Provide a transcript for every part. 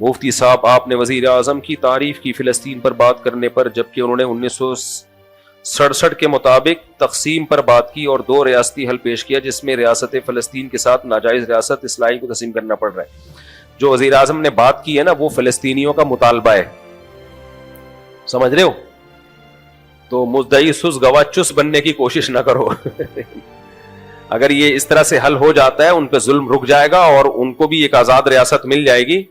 مفتی صاحب آپ نے وزیر اعظم کی تعریف کی فلسطین پر بات کرنے پر، جبکہ انہوں نے 1967 کے مطابق تقسیم پر بات کی اور 2 ریاستی حل پیش کیا، جس میں ریاست فلسطین کے ساتھ ناجائز ریاست اسرائیل کو تسلیم کرنا پڑ رہا ہے۔ جو وزیر اعظم نے بات کی ہے نا، وہ فلسطینیوں کا مطالبہ ہے، سمجھ رہے ہو؟ تو مدعی سس گواہ چس بننے کی کوشش نہ کرو۔ اگر یہ اس طرح سے حل ہو جاتا ہے، ان پہ ظلم رک جائے گا اور ان کو بھی ایک آزاد ریاست مل جائے گی،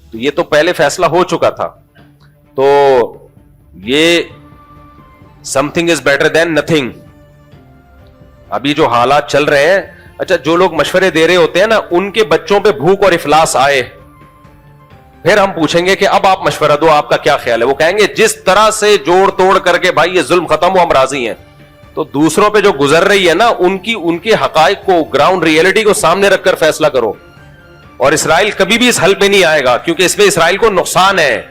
تو یہ تو پہلے فیصلہ ہو چکا تھا۔ تو یہ some thing is better than nothing. ابھی جو حالات چل رہے ہیں، اچھا جو لوگ مشورے دے رہے ہوتے ہیں نا، ان کے بچوں پہ بھوک اور افلاس آئے، پھر ہم پوچھیں گے کہ اب آپ مشورہ دو، آپ کا کیا خیال ہے؟ وہ کہیں گے جس طرح سے جوڑ توڑ کر کے بھائی یہ ظلم ختم ہو، ہم راضی ہیں۔ تو دوسروں پہ جو گزر رہی ہے نا، ان کے حقائق کو، گراؤنڈ ریئلٹی کو سامنے رکھ کر فیصلہ کرو۔ اور اسرائیل کبھی بھی اس حل پہ نہیں آئے گا، کیونکہ اس میں اسرائیل کو نقصان ہے۔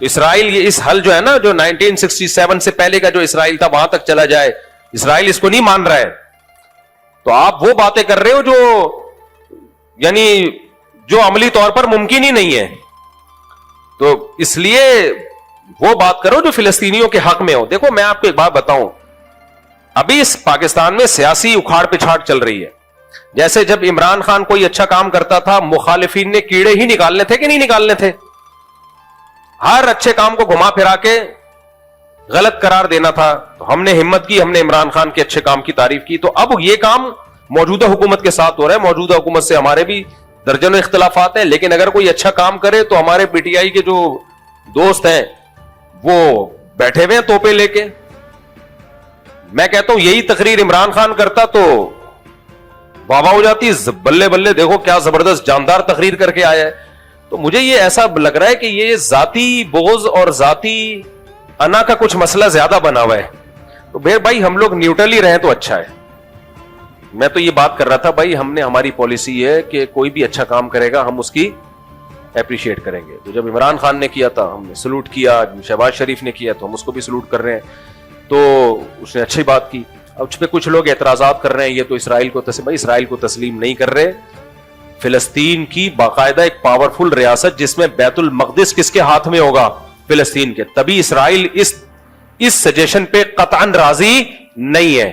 اسرائیل یہ اس حل جو ہے نا، جو 1967 سے پہلے کا جو اسرائیل تھا، وہاں تک چلا جائے، اسرائیل اس کو نہیں مان رہا ہے۔ تو آپ وہ باتیں کر رہے ہو جو یعنی جو عملی طور پر ممکن ہی نہیں ہے۔ تو اس لیے وہ بات کرو جو فلسطینیوں کے حق میں ہو۔ دیکھو میں آپ کو ایک بات بتاؤں، ابھی اس پاکستان میں سیاسی اکھاڑ پچھاڑ چل رہی ہے۔ جیسے جب عمران خان کوئی اچھا کام کرتا تھا، مخالفین نے کیڑے ہی نکالنے تھے کہ نہیں نکالنے تھے؟ ہر اچھے کام کو گھما پھرا کے غلط قرار دینا تھا۔ تو ہم نے ہمت کی، ہم نے عمران خان کے اچھے کام کی تعریف کی۔ تو اب یہ کام موجودہ حکومت کے ساتھ ہو رہا ہے۔ موجودہ حکومت سے ہمارے بھی درجنوں اختلافات ہیں، لیکن اگر کوئی اچھا کام کرے تو ہمارے پی ٹی آئی کے جو دوست ہیں وہ بیٹھے ہوئے ہیں توپے لے کے۔ میں کہتا ہوں یہی تقریر عمران خان کرتا تو واہ واہ ہو جاتی، بلے بلے دیکھو کیا زبردست جاندار تقریر کر کے آیا ہے۔ تو مجھے یہ ایسا لگ رہا ہے کہ یہ ذاتی بغض اور ذاتی انا کا کچھ مسئلہ زیادہ بنا ہوا ہے۔ تو بھائی ہم لوگ نیوٹرل ہی رہیں تو اچھا ہے۔ میں تو یہ بات کر رہا تھا بھائی، ہم نے ہماری پالیسی ہے کہ کوئی بھی اچھا کام کرے گا ہم اس کی اپریشیٹ کریں گے۔ تو جب عمران خان نے کیا تھا ہم نے سلوٹ کیا، شہباز شریف نے کیا تو ہم اس کو بھی سلوٹ کر رہے ہیں۔ تو اس نے اچھی بات کی۔ اب اس پہ کچھ لوگ اعتراضات کر رہے ہیں، یہ تو اسرائیل کو اسرائیل کو تسلیم نہیں کر رہے۔ فلسطین کی باقاعدہ ایک پاورفل ریاست جس میں بیت المقدس کس کے ہاتھ میں ہوگا؟ فلسطین کے۔ تبھی اسرائیل اس سجیشن پہ قطعاً راضی نہیں ہے۔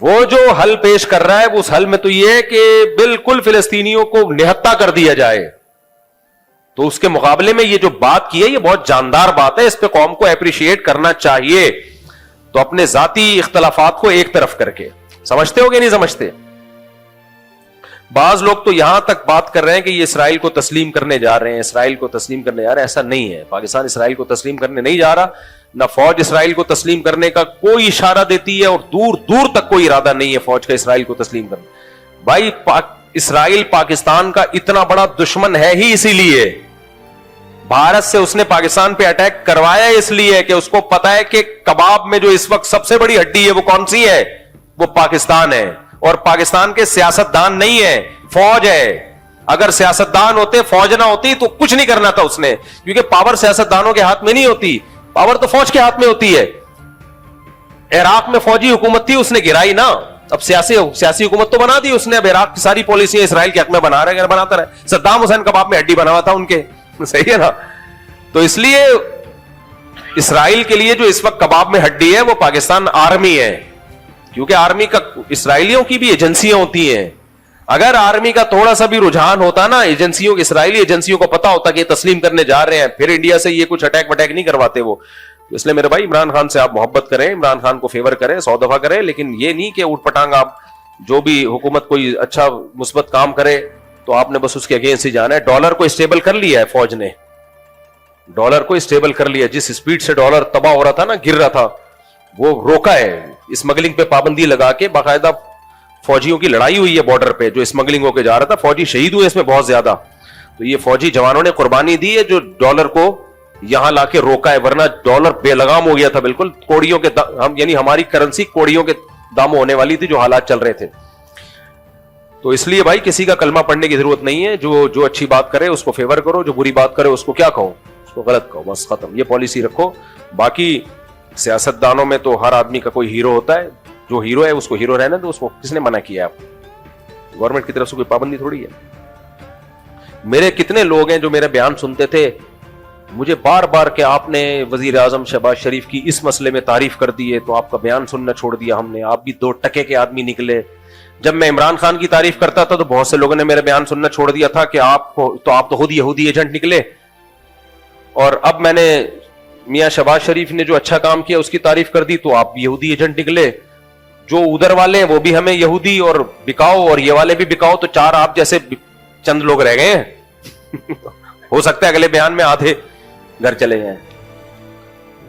وہ جو حل پیش کر رہا ہے اس حل میں تو یہ ہے کہ بالکل فلسطینیوں کو نہتا کر دیا جائے۔ تو اس کے مقابلے میں یہ جو بات کی ہے یہ بہت جاندار بات ہے، اس پہ قوم کو اپریشیٹ کرنا چاہیے۔ تو اپنے ذاتی اختلافات کو ایک طرف کر کے، سمجھتے ہو کہ نہیں سمجھتے؟ بعض لوگ تو یہاں تک بات کر رہے ہیں کہ یہ اسرائیل کو تسلیم کرنے جا رہے ہیں، اسرائیل کو تسلیم کرنے جا رہے ہیں۔ ایسا نہیں ہے، پاکستان اسرائیل کو تسلیم کرنے نہیں جا رہا، نہ فوج اسرائیل کو تسلیم کرنے کا کوئی اشارہ دیتی ہے، اور دور دور تک کوئی ارادہ نہیں ہے فوج کا اسرائیل کو تسلیم کرنا۔ بھائی اسرائیل پاکستان کا اتنا بڑا دشمن ہے ہی اسی لیے، بھارت سے اس نے پاکستان پہ اٹیک کروایا اس لیے کہ اس کو پتا ہے کہ کباب میں جو اس وقت سب سے بڑی ہڈی ہے وہ کون سی ہے؟ وہ پاکستان ہے۔ اور پاکستان کے سیاستدان نہیں ہے، فوج ہے۔ اگر سیاستدان ہوتے، فوج نہ ہوتی تو کچھ نہیں کرنا تھا اس نے، کیونکہ پاور سیاستدانوں کے ہاتھ میں نہیں ہوتی، پاور تو فوج کے ہاتھ میں ہوتی ہے۔ عراق میں فوجی حکومت تھی، اس نے گرائی نا، اب سیاسی حکومت تو بنا دی اس نے۔ اب عراق کی ساری پالیسیاں اسرائیل کے حق میں بناتا رہے۔ صدام حسین کباب میں ہڈی بنا ہوا تھا ان کے، صحیح ہے نا؟ تو اس لیے اسرائیل کے لیے جو اس وقت کباب میں ہڈی ہے وہ پاکستان آرمی ہے، کیونکہ آرمی کا اسرائیلیوں کی بھی ایجنسیاں ہوتی ہیں۔ اگر آرمی کا تھوڑا سا بھی رجحان ہوتا نا ایجنسیوں، اسرائیلی ایجنسیوں کو پتا ہوتا کہ یہ تسلیم کرنے جا رہے ہیں، پھر انڈیا سے یہ کچھ اٹیک وٹیک نہیں کرواتے وہ۔ اس لیے میرے بھائی عمران خان سے آپ محبت کریں، عمران خان کو فیور کریں، 100 دفعہ کریں، لیکن یہ نہیں کہ اوٹ پٹانگ آپ جو بھی حکومت کوئی اچھا مثبت کام کرے تو آپ نے بس اس کے اگینسٹ ہی جانا ہے۔ ڈالر کو اسٹیبل کر لیا ہے فوج نے، ڈالر کو اسٹیبل کر لیا، جس سپیڈ سے ڈالر تباہ ہو رہا تھا نا، گر رہا تھا، وہ روکا ہے۔ اسمگلنگ پہ پابندی لگا کے باقاعدہ فوجیوں کی لڑائی ہوئی ہے بارڈر پہ، جو اسمگلنگ ہو کے جا رہا تھا، فوجی شہید ہوئے اس میں بہت زیادہ۔ تو یہ فوجی جوانوں نے قربانی دی ہے جو ڈالر کو یہاں لا کے روکا ہے، ورنہ ڈالر بے لگام ہو گیا تھا بالکل، کوڑیوں کے یعنی ہماری کرنسی کوڑیوں کے داموں ہونے والی تھی جو حالات چل رہے تھے۔ تو اس لیے بھائی کسی کا کلمہ پڑھنے کی ضرورت نہیں ہے، جو اچھی بات کرے اس کو فیور کرو، جو بری بات کرے اس کو کیا کہو؟ اس کو غلط کہو، بس ختم۔ یہ پالیسی رکھو۔ باقی سیاستدانوں میں تو ہر آدمی کا کوئی ہیرو ہوتا ہے، جو ہیرو ہے اس کو ہیرو رہنے دو، اس کو کس نے منع کیا ہے؟ آپ گورنمنٹ کی طرف سے کوئی پابندی تھوڑی ہے۔ میرے کتنے لوگ ہیں جو میرے بیان سنتے تھے, مجھے بار بار کہ آپ نے وزیر اعظم شہباز شریف کی اس مسئلے میں تعریف کر دی ہے تو آپ کا بیان سننا چھوڑ دیا ہم نے, آپ بھی 2 ٹکے کے آدمی نکلے. جب میں عمران خان کی تعریف کرتا تھا تو بہت سے لوگوں نے میرے بیان سننا چھوڑ دیا تھا کہ آپ خود یہودی ایجنٹ نکلے. اور اب میں نے میاں شہباز شریف نے جو اچھا کام کیا اس کی تعریف کر دی تو آپ بھی یہودی ایجنٹ نکلے. جو ادھر والے ہیں وہ بھی ہمیں یہودی اور بکاؤ, اور یہ والے بھی بکاؤ, تو 4 آپ جیسے چند لوگ رہ گئے ہیں. ہو سکتا ہے اگلے بیان میں آدھے گھر چلے جائیں.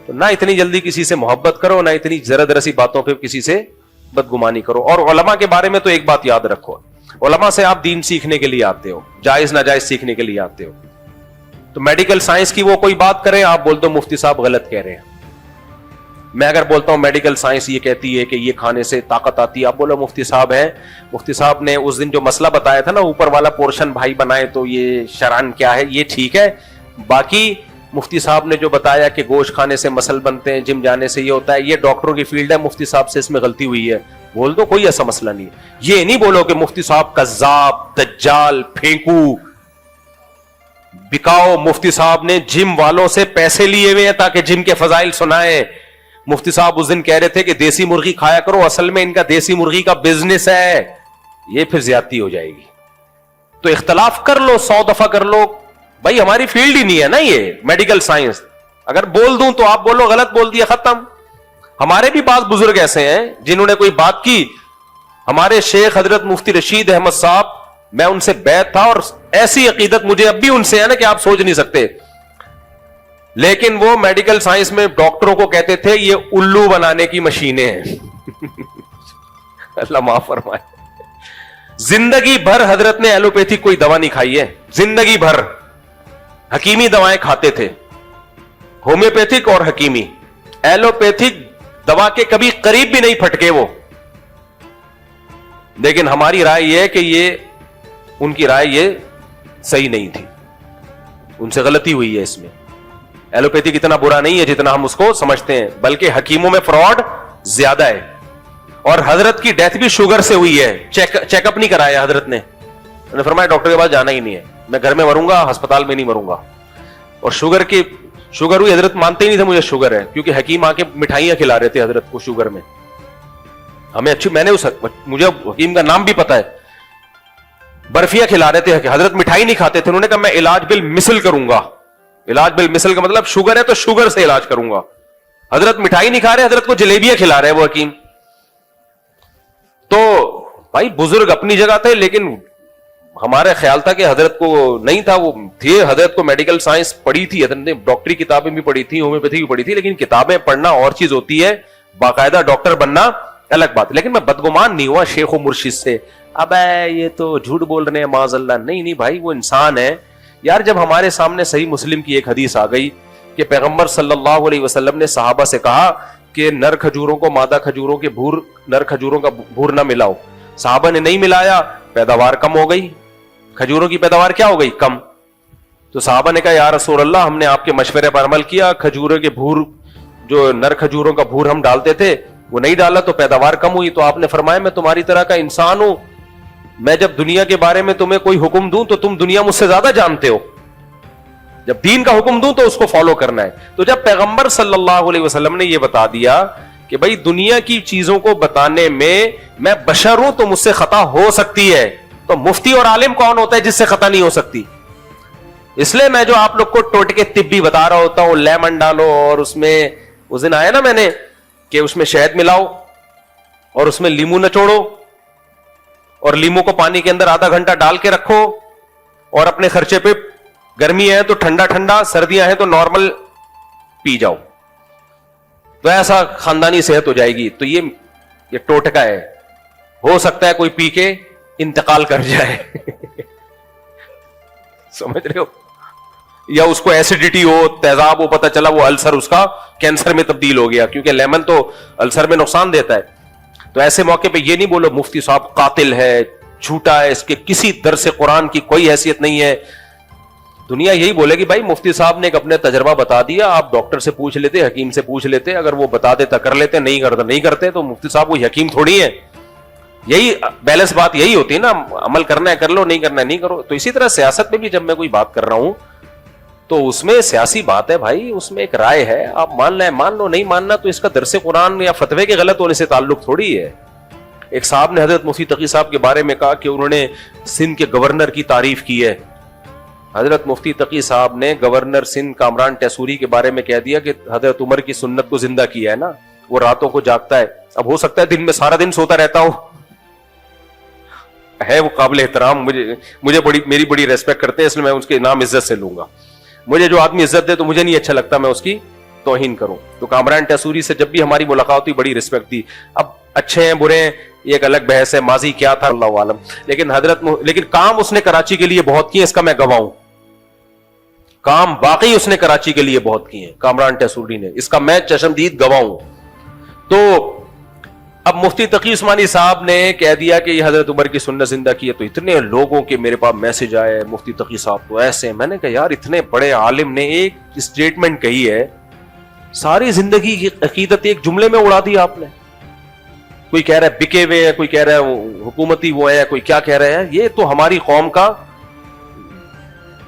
تو نہ اتنی جلدی کسی سے محبت کرو, نہ اتنی ذرا ذرا سی باتوں پہ کسی سے بدگمانی کرو. اور علماء کے بارے میں تو ایک بات یاد رکھو, علماء سے آپ دین سیکھنے کے لیے آتے ہو, جائز ناجائز سیکھنے کے لیے آتے ہو. تو میڈیکل سائنس کی وہ کوئی بات کریں, آپ بولتے ہو مفتی صاحب غلط کہہ رہے ہیں. میں اگر بولتا ہوں میڈیکل سائنس یہ کہتی ہے کہ یہ کھانے سے طاقت آتی ہے, آپ بولو مفتی صاحب ہیں, مفتی صاحب نے اس دن جو مسئلہ بتایا تھا نا, اوپر والا پورشن بھائی بنائے تو یہ شرعن کیا ہے, یہ ٹھیک ہے. باقی مفتی صاحب نے جو بتایا کہ گوشت کھانے سے مسل بنتے ہیں, جم جانے سے یہ ہوتا ہے, یہ ڈاکٹروں کی فیلڈ ہے, مفتی صاحب سے اس میں غلطی ہوئی ہے, بول دو, کوئی ایسا مسئلہ نہیں. یہ نہیں بولو کہ مفتی صاحب کذاب, دجال, پھینکو, بکاؤ, مفتی صاحب نے جم والوں سے پیسے لیے ہوئے ہیں تاکہ جم کے فضائل سنائیں. مفتی صاحب اس دن کہہ رہے تھے کہ دیسی مرغی کھایا کرو, اصل میں ان کا دیسی مرغی کا بزنس ہے. یہ پھر زیادتی ہو جائے گی. تو اختلاف کر لو, 100 دفعہ کر لو, بھائی ہماری فیلڈ ہی نہیں ہے نا یہ میڈیکل سائنس. اگر بول دوں تو آپ بولو غلط بول دیا, ختم. ہمارے بھی بعض بزرگ ایسے ہیں جنہوں نے کوئی بات کی, ہمارے شیخ حضرت مفتی رشید احمد صاحب, میں ان سے بیعت تھا اور ایسی عقیدت مجھے اب بھی ان سے ہے نا کہ آپ سوچ نہیں سکتے. لیکن وہ میڈیکل سائنس میں ڈاکٹروں کو کہتے تھے یہ الو بنانے کی مشینیں ہیں. اللہ معاف فرمائے. زندگی بھر حضرت نے ایلوپیتھی کوئی دوا نہیں کھائی ہے, زندگی بھر حکیمی دوائیں کھاتے تھے, ہومیوپیتھک اور حکیمی. ایلوپیتھک دوا کے کبھی قریب بھی نہیں پھٹکے وہ. لیکن ہماری رائے یہ ہے کہ یہ ان کی رائے یہ صحیح نہیں تھی, ان سے غلطی ہوئی ہے اس میں. ایلوپیتھک اتنا برا نہیں ہے جتنا ہم اس کو سمجھتے ہیں, بلکہ حکیموں میں فراڈ زیادہ ہے. اور حضرت کی ڈیتھ بھی شوگر سے ہوئی ہے, چیک اپ نہیں کرایا حضرت نے فرمایا ڈاکٹر کے پاس جانا ہی نہیں ہے, میں گھر میں مروں گا, ہسپتال میں نہیں مروں گا. اور شوگر ہوئی, حضرت مانتے ہی نہیں تھے مجھے شوگر ہے, کیونکہ حکیم آ کے مٹھائیاں کھلا رہے تھے حضرت کو شوگر میں. ہمیں اچھی, میں نے مجھے حکیم کا نام بھی پتا ہے, برفیاں کھلا رہے تھے, حضرت مٹھائی نہیں کھاتے تھے. انہوں نے کہا میں علاج بالمثل کروں گا. علاج بالمثل کا مطلب شوگر ہے تو شوگر سے علاج کروں گا. حضرت مٹھائی نہیں کھا رہے, حضرت کو جلیبیاں کھلا رہے وہ حکیم. تو بھائی بزرگ اپنی جگہ تھے, لیکن ہمارا خیال تھا کہ حضرت کو نہیں تھا, وہ تھے, حضرت کو میڈیکل سائنس پڑھی تھی, حضرت نے ڈاکٹری کتابیں بھی پڑھی تھی, ہومیوپیتھی بھی پڑھی تھی, لیکن کتابیں پڑھنا اور چیز ہوتی ہے, باقاعدہ ڈاکٹر بننا الگ بات. لیکن میں بدگمان نہیں ہوا شیخ و مرشد سے, اب یہ تو جھوٹ بول رہے ہیں معاذ اللہ. نہیں بھائی, وہ انسان ہے یار. جب ہمارے سامنے صحیح مسلم کی ایک حدیث آ گئی کہ پیغمبر صلی اللہ علیہ وسلم نے صحابہ سے کہا کہ نر کھجوروں کو مادہ کھجوروں کے نر کھجوروں کا بھور نہ ملاؤ. صحابہ نے نہیں ملایا, پیداوار کم ہو گئی, کھجوروں کی پیداوار کیا ہو گئی, کم. تو صحابہ نے کہا یا رسول اللہ, ہم نے آپ کے مشورے پر عمل کیا, کھجوروں کے بھور, جو نر کھجوروں کا بھور ہم ڈالتے تھے وہ نہیں ڈالا تو پیداوار کم ہوئی. تو آپ نے فرمایا میں تمہاری طرح کا انسان ہوں, میں جب دنیا کے بارے میں تمہیں کوئی حکم دوں تو تم دنیا مجھ سے زیادہ جانتے ہو, جب دین کا حکم دوں تو اس کو فالو کرنا ہے. تو جب پیغمبر صلی اللہ علیہ وسلم نے یہ بتا دیا کہ بھائی دنیا کی چیزوں کو بتانے میں بشر ہوں تو مجھ سے خطا ہو سکتی ہے, تو مفتی اور عالم کون ہوتا ہے جس سے خطا نہیں ہو سکتی؟ اس لیے میں جو آپ لوگ کو ٹوٹکے طبی بتا رہا ہوتا ہوں, لیمن ڈالو اور اس میں اس دن آیا نا میں نے کہ اس میں شہد ملاؤ اور اس میں لیمو نچوڑو اور لیمو کو پانی کے اندر آدھا گھنٹہ ڈال کے رکھو, اور اپنے خرچے پہ گرمی ہے تو ٹھنڈا ٹھنڈا, سردیاں ہیں تو نارمل پی جاؤ, تو ایسا خاندانی صحت ہو جائے گی. تو یہ ٹوٹکا ہے, ہو سکتا ہے کوئی پی کے انتقال کر جائے. سمجھ رہے ہو, یا اس کو ایسیڈیٹی ہو, تیزاب ہو, پتہ چلا وہ السر اس کا کینسر میں تبدیل ہو گیا, کیونکہ لیمن تو السر میں نقصان دیتا ہے. تو ایسے موقع پہ یہ نہیں بولو مفتی صاحب قاتل ہے, جھوٹا ہے, اس کے کسی درس قرآن کی کوئی حیثیت نہیں ہے. دنیا یہی بولے گی بھائی مفتی صاحب نے ایک اپنے تجربہ بتا دیا, آپ ڈاکٹر سے پوچھ لیتے, حکیم سے پوچھ لیتے, اگر وہ بتا دیتا کر لیتے, نہیں کرتے تو مفتی صاحب کوئی حکیم تھوڑی ہے. یہی بیلنس بات یہی ہوتی ہے نا, عمل کرنا ہے کر لو, نہیں کرنا ہے نہیں کرو. تو اسی طرح سیاست میں بھی جب میں کوئی بات کر رہا ہوں تو اس میں سیاسی بات ہے بھائی, اس میں ایک رائے ہے, آپ مان لیں مان لو, نہیں ماننا تو اس کا درس قرآن یا فتوے کے غلط ہونے سے تعلق تھوڑی ہے. ایک صاحب نے حضرت مفتی تقی صاحب کے بارے میں کہا کہ انہوں نے سندھ کے گورنر کی تعریف کی ہے. حضرت مفتی تقی صاحب نے گورنر سندھ کامران ٹیسوری کے بارے میں کہہ دیا کہ حضرت عمر کی سنت کو زندہ کیا ہے نا, وہ راتوں کو جاگتا ہے. اب ہو سکتا ہے دن میں سارا دن سوتا رہتا ہو, ہے وہ قابل احترام, مجھے میری بڑی ریسپیکٹ کرتے ہیں, اس لیے میں اس کے نام عزت سے لوں گا. مجھے جو آدمی عزت دے تو مجھے نہیں اچھا لگتا میں اس کی توہین کروں. تو کامران ٹیسوری سے جب بھی ہماری ملاقات ہوئی بڑی ریسپیکٹ تھی. اب اچھے ہیں برے ہیں یہ ایک الگ بحث ہے, ماضی کیا تھا اللہ عالم, لیکن کام اس نے کراچی کے لیے بہت کیے, اس کا میں گواہ ہوں. کام واقعی اس نے کراچی کے لیے بہت کیے ہیں کامران ٹیسوری نے, اس کا میں چشمدید گواہ ہوں. تو اب مفتی تقی عثمانی صاحب نے کہہ دیا کہ یہ حضرت عمر کی سنت زندہ کی ہے, تو اتنے لوگوں کے میرے پاس میسج آئے, مفتی تقی صاحب تو ایسے. میں نے کہا یار اتنے بڑے عالم نے ایک اسٹیٹمنٹ کہی ہے, ساری زندگی کی عقیدت ایک جملے میں اڑا دی آپ نے. کوئی کہہ رہا ہے بکے ہوئے ہیں, کوئی کہہ رہا ہے حکومتی وہ ہے, کوئی کیا کہہ رہے ہیں. یہ تو ہماری قوم کا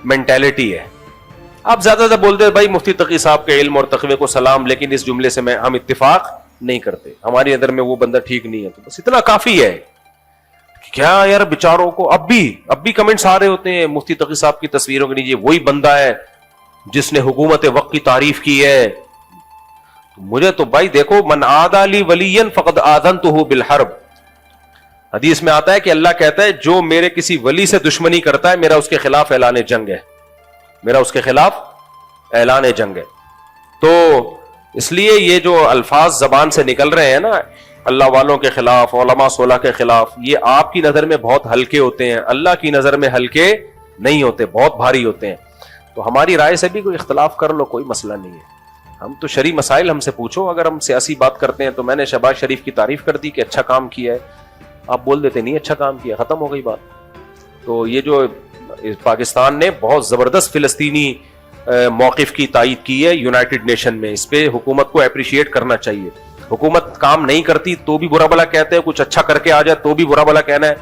مینٹیلٹی ہے. آپ زیادہ سے بولتے بھائی مفتی تقی صاحب کے علم اور تقوی کو سلام, لیکن اس جملے سے ہم اتفاق نہیں کرتے, ہماری نظر میں وہ بندہ ٹھیک نہیں ہے. تو بس اتنا کافی ہے. کیا یار بیچاروں کو اب بھی کمنٹس آ رہے ہوتے ہیں مفتی تقی صاحب کی تصویروں کے نیچے, وہی بندہ ہے جس نے حکومت وقت کی تعریف کی ہے. مجھے تو بھائی دیکھو, من عادی لی ولیا فقد آذنتہ بالحرب, حدیث میں آتا ہے کہ اللہ کہتا ہے جو میرے کسی ولی سے دشمنی کرتا ہے میرا اس کے خلاف اعلان جنگ ہے, میرا اس کے خلاف اعلان جنگ ہے. تو اس لیے یہ جو الفاظ زبان سے نکل رہے ہیں نا اللہ والوں کے خلاف, علماء صلح کے خلاف, یہ آپ کی نظر میں بہت ہلکے ہوتے ہیں, اللہ کی نظر میں ہلکے نہیں ہوتے, بہت بھاری ہوتے ہیں. تو ہماری رائے سے بھی کوئی اختلاف کر لو, کوئی مسئلہ نہیں ہے. ہم تو شرعی مسائل ہم سے پوچھو. اگر ہم سیاسی بات کرتے ہیں تو میں نے شہباز شریف کی تعریف کر دی کہ اچھا کام کیا ہے, آپ بول دیتے نہیں اچھا کام کیا, ختم ہو گئی بات. تو یہ جو پاکستان نے بہت زبردست فلسطینی موقف کی تائید کی ہے یونائٹڈ نیشن میں, اس پہ حکومت کو اپریشیٹ کرنا چاہیے. حکومت کام نہیں کرتی تو بھی برا بلا کہتے ہیں, کچھ اچھا کر کے آ جائے تو بھی برا بلا کہنا ہے,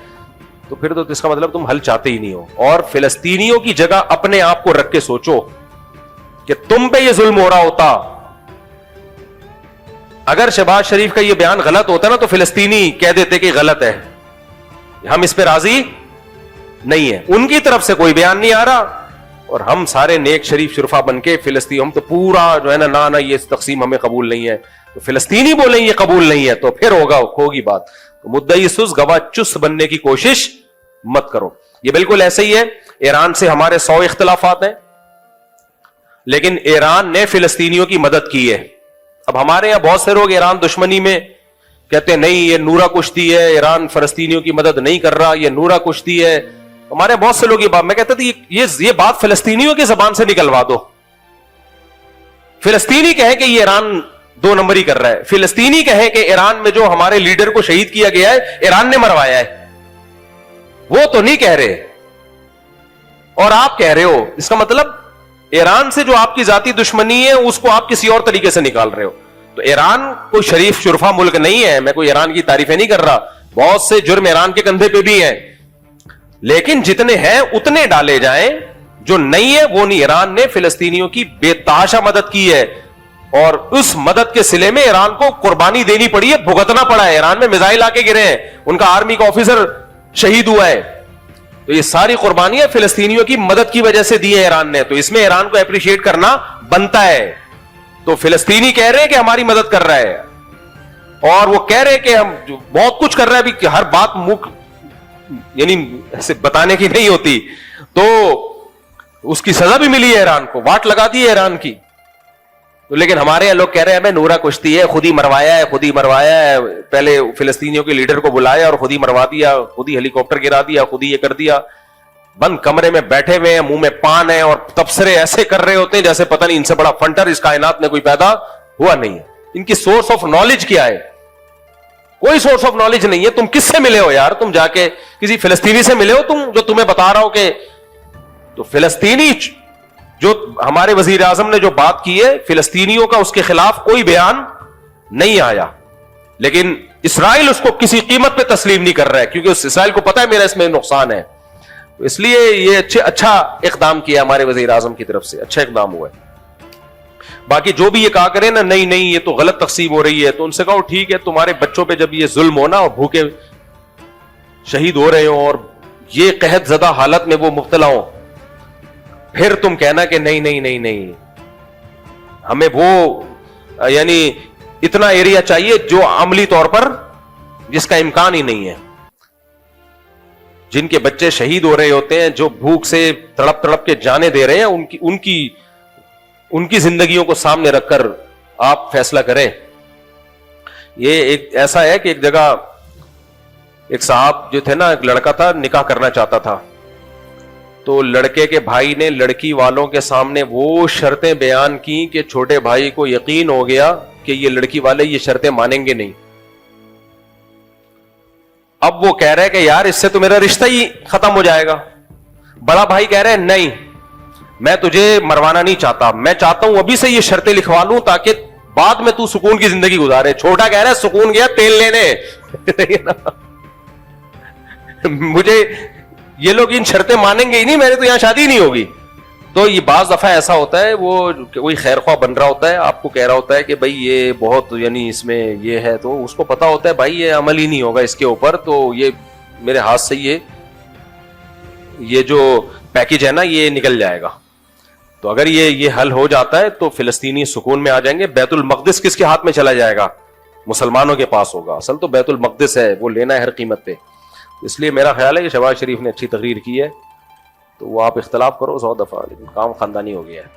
تو پھر تو اس کا مطلب تم حل چاہتے ہی نہیں ہو. اور فلسطینیوں کی جگہ اپنے آپ کو رکھ کے سوچو کہ تم پہ یہ ظلم ہو رہا ہوتا, اگر شہباز شریف کا یہ بیان غلط ہوتا نا تو فلسطینی کہہ دیتے کہ غلط ہے, ہم اس پہ راضی نہیں ہے. ان کی طرف سے کوئی بیان نہیں آ رہا اور ہم سارے نیک شریف شرفا بن کے فلسطین, ہم تو پورا جو ہے نا یہ تقسیم ہمیں قبول نہیں ہے, تو فلسطینی بولیں یہ قبول نہیں ہے تو پھر ہوگی بات. تو مدعی سست گواہ چست بننے کی کوشش مت کرو. یہ بالکل ایسے ہی ہے, ایران سے ہمارے 100 اختلافات ہیں لیکن ایران نے فلسطینیوں کی مدد کی ہے. اب ہمارے یہاں بہت سے لوگ ایران دشمنی میں کہتے ہیں نہیں یہ نورا کشتی ہے, ایران فلسطینیوں کی مدد نہیں کر رہا, یہ نورا کشتی ہے. ہمارے بہت سے لوگ یہ بات, میں کہتا تھا یہ بات فلسطینیوں کی زبان سے نکلوا دو. فلسطینی کہے کہ یہ ایران 2 نمبری کر رہا ہے, فلسطینی کہے کہ ایران میں جو ہمارے لیڈر کو شہید کیا گیا ہے ایران نے مروایا ہے, وہ تو نہیں کہہ رہے اور آپ کہہ رہے ہو. اس کا مطلب ایران سے جو آپ کی ذاتی دشمنی ہے اس کو آپ کسی اور طریقے سے نکال رہے ہو. تو ایران کوئی شریف شرفا ملک نہیں ہے, میں کوئی ایران کی تعریفیں نہیں کر رہا, بہت سے جرم ایران کے کندھے پہ بھی ہیں, لیکن جتنے ہیں اتنے ڈالے جائیں, جو نہیں ہے وہ نہیں. ایران نے فلسطینیوں کی بے تحاشا مدد کی ہے اور اس مدد کے صلے میں ایران کو قربانی دینی پڑی ہے, بھگتنا پڑا ہے. ایران میں میزائل آ کے گرے ہیں, ان کا آرمی کا آفیسر شہید ہوا ہے, تو یہ ساری قربانیاں فلسطینیوں کی مدد کی وجہ سے دی ہے ایران نے, تو اس میں ایران کو اپریشیٹ کرنا بنتا ہے. تو فلسطینی کہہ رہے ہیں کہ ہماری مدد کر رہا ہے اور وہ کہہ رہے ہیں کہ ہم بہت کچھ کر رہے ہیں, ابھی ہر بات یعنی ایسے بتانے کی نہیں ہوتی, تو اس کی سزا بھی ملی ہے ایران کو, واٹ لگا دی ہے ایران کی. تو لیکن ہمارے یہاں لوگ کہہ رہے ہیں ہمیں نورا کشتی ہے, خود ہی مروایا ہے, پہلے فلسطینیوں کے لیڈر کو بلایا اور خود ہی مروا دیا, خود ہی ہیلی کاپٹر گرا دیا, خود ہی یہ کر دیا. بند کمرے میں بیٹھے ہوئے ہیں, منہ میں پان ہے اور تبصرے ایسے کر رہے ہوتے ہیں جیسے پتہ نہیں ان سے بڑا فنٹر اس کائنات میں کوئی پیدا ہوا نہیں ہے. ان کی سورس آف نالج کیا ہے؟ کوئی سورس آف نالج نہیں ہے. تم کس سے ملے ہو یار؟ تم جا کے کسی فلسطینی سے ملے ہو تم, جو تمہیں بتا رہا ہو کہ, تو فلسطینی جو ہمارے وزیر اعظم نے جو بات کی ہے فلسطینیوں کا, اس کے خلاف کوئی بیان نہیں آیا, لیکن اسرائیل اس کو کسی قیمت پہ تسلیم نہیں کر رہا ہے، کیونکہ اس اسرائیل کو پتا ہے میرا اس میں نقصان ہے، اس لیے یہ اچھا اقدام کیا ہمارے وزیر اعظم کی طرف سے، اچھا اقدام ہوا ہے۔ باقی جو بھی یہ کہا کرے نا نہیں یہ تو غلط تقسیم ہو رہی ہے، تو ان سے کہو ٹھیک ہے، تمہارے بچوں پہ جب یہ ظلم ہونا اور بھوکے شہید ہو رہے ہوں اور یہ قحط زدہ حالت میں وہ مبتلا ہوں، پھر تم کہنا کہ نہیں ہمیں وہ یعنی اتنا ایریا چاہیے جو عملی طور پر جس کا امکان ہی نہیں ہے، جن کے بچے شہید ہو رہے ہوتے ہیں، جو بھوک سے تڑپ کے جانے دے رہے ہیں، ان کی زندگیوں کو سامنے رکھ کر آپ فیصلہ کریں۔ یہ ایک ایسا ہے کہ ایک جگہ ایک صاحب جو تھے نا، ایک لڑکا تھا، نکاح کرنا چاہتا تھا، تو لڑکے کے بھائی نے لڑکی والوں کے سامنے وہ شرطیں بیان کی کہ چھوٹے بھائی کو یقین ہو گیا کہ یہ لڑکی والے یہ شرطیں مانیں گے نہیں۔ اب وہ کہہ رہے کہ یار اس سے تو میرا رشتہ ہی ختم ہو جائے گا۔ بڑا بھائی کہہ رہے نہیں، میں تجھے مروانا نہیں چاہتا، میں چاہتا ہوں ابھی سے یہ شرطیں لکھوا لوں تاکہ بعد میں تو سکون کی زندگی گزارے۔ چھوٹا کہہ رہا ہے سکون گیا تیل لینے مجھے یہ لوگ ان شرطیں مانیں گے ہی نہیں، میرے تو یہاں شادی نہیں ہوگی۔ تو یہ بعض دفعہ ایسا ہوتا ہے، وہ کوئی خیر خواہ بن رہا ہوتا ہے، آپ کو کہہ رہا ہوتا ہے کہ بھائی یہ بہت یعنی اس میں یہ ہے، تو اس کو پتا ہوتا ہے بھائی یہ عمل ہی نہیں ہوگا اس کے اوپر، تو یہ میرے ہاتھ سے یہ جو پیکج ہے نا یہ نکل جائے گا۔ تو اگر یہ حل ہو جاتا ہے تو فلسطینی سکون میں آ جائیں گے۔ بیت المقدس کس کے ہاتھ میں چلا جائے گا؟ مسلمانوں کے پاس ہوگا۔ اصل تو بیت المقدس ہے، وہ لینا ہے ہر قیمت پہ۔ اس لیے میرا خیال ہے کہ شہباز شریف نے اچھی تقریر کی ہے، تو وہ آپ اختلاف کرو 100 دفعہ، لیکن کام خاندانی ہو گیا ہے۔